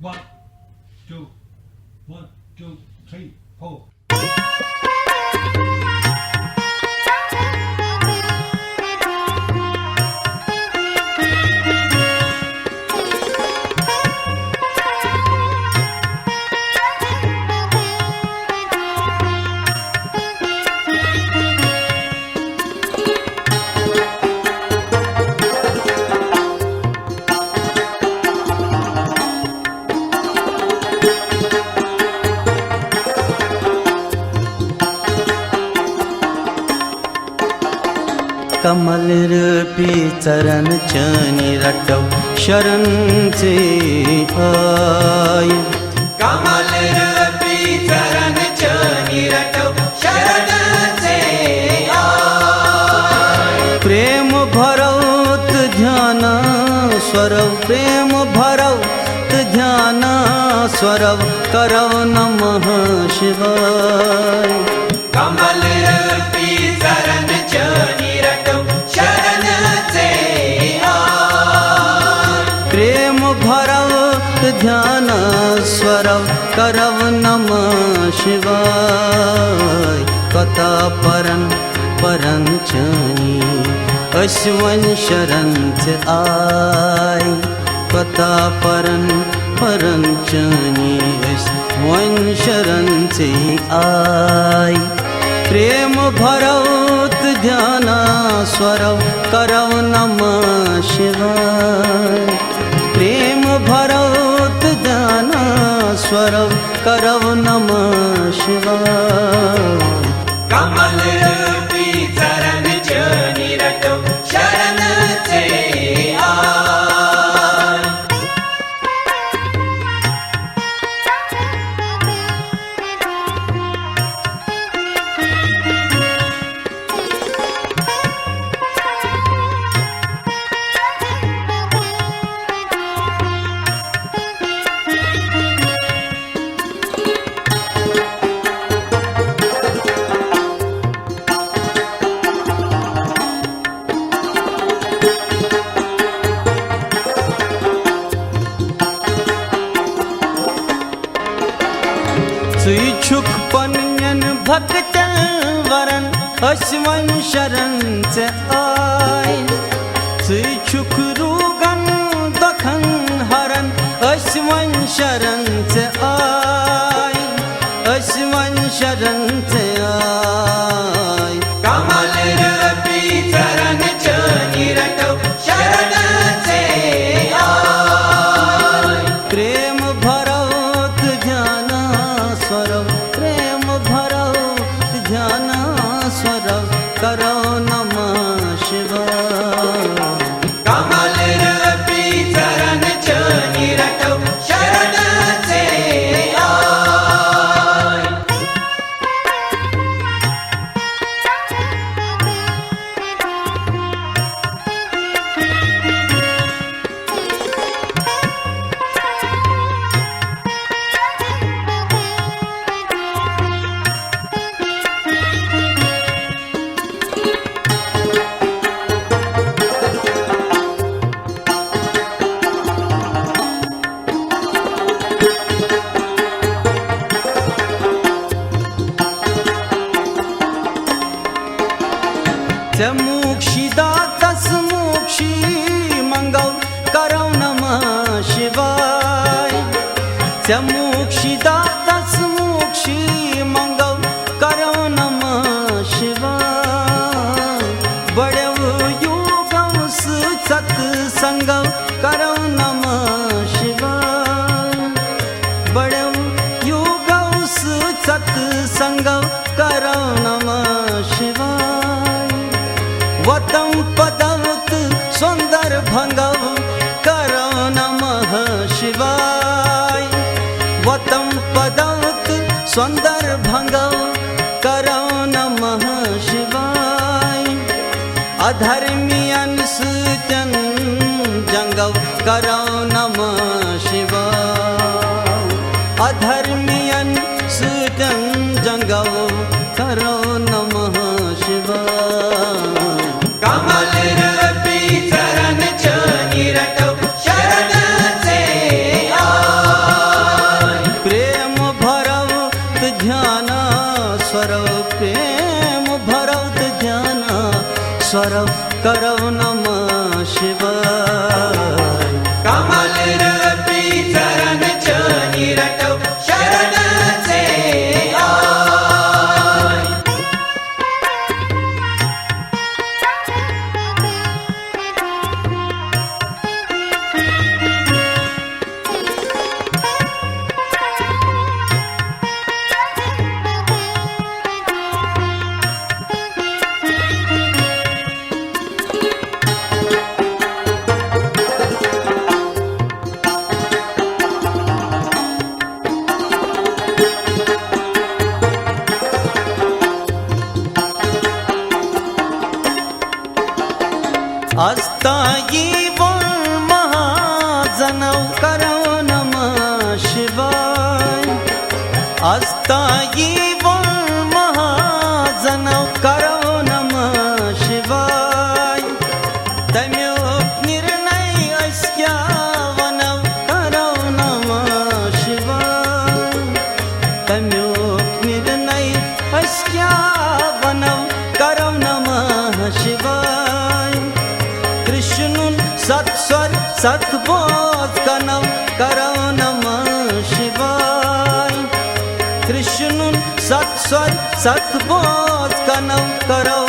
One, two, 1, 2, 3, 4. कमल रूपी चरण चनी रटव शरण से आय। कमल रूपी चरण चनी रटव शरण से आय। प्रेम भरौत ध्यान स्वरव प्रेम भरौत ध्यान स्वरव करव नमः शिवाय। कमल रूपी चरण चनी रटव शरण से आय। प्रेम भरौत ध्यान स्वरव करव नमः शिवाय। कथा परन परन चनी अश्वन शरण से आय। कथा परन परन चनी अश्वन शरण से आय। प्रेम भरौत ध्यान स्वरव करव नमः शिवाय। प्रेम भरौत ध्यान स्वरव करव नमः शिवाय। कमल रूपी चरण चनी रटव शरण से आय। सुइछुक पन्यन भक्त वरन अश्वन शरण से आय। सुइछुक रुगन दखन हरन अश्वन शरण से आय। अश्वन शरण से आय। कमल रूपी चरण चनी रटव शरण से आय। प्रेम भरौत ध्यान स्वरव प्रेम भरौत ध्यान स्वरव करव नमः शिवाय। कमल रूपी चरण चनी रटव शरण से आय। मोक्षिदातस मोक्षी मंगल करव नमः शिवाय। मोक्षिदातस मोक्षी मंगल करव नमः शिवाय। बड़व योगम सत्संग करव नमः शिवाय। बड़व योगम सत्संग करव नमः शिवाय। वतम पदवत सुंदर भंगव करव नमः शिवाय। वतम पदवत सुंदर भंगव करव नमः शिवाय। अधर्मियन सूचन जंगव करव नमः शिवाय। अधर्मियन सूचन जंगव करव नमः शिवाय। कमल रूपी चरण चनी रटव शरण से आय। स्वर करो नमः शिवाय कमल रूपी चरण चनी रटो शरण से आय अस्तायी वन महाजनौ करो नमः शिवाय अस्तायी वन महाजनौ करो नमः शिवाय तम्योक निर्णय अस्क्या वनौ करो नमः शिवाय तम्योक निर्णय अस्क्या वनौ करो नमः शिवाय कृष्णुन सत्स्वर सत्बोध कनव करो नमः शिवाय कृष्णुन सत्स्वर सत्बोध कनव करो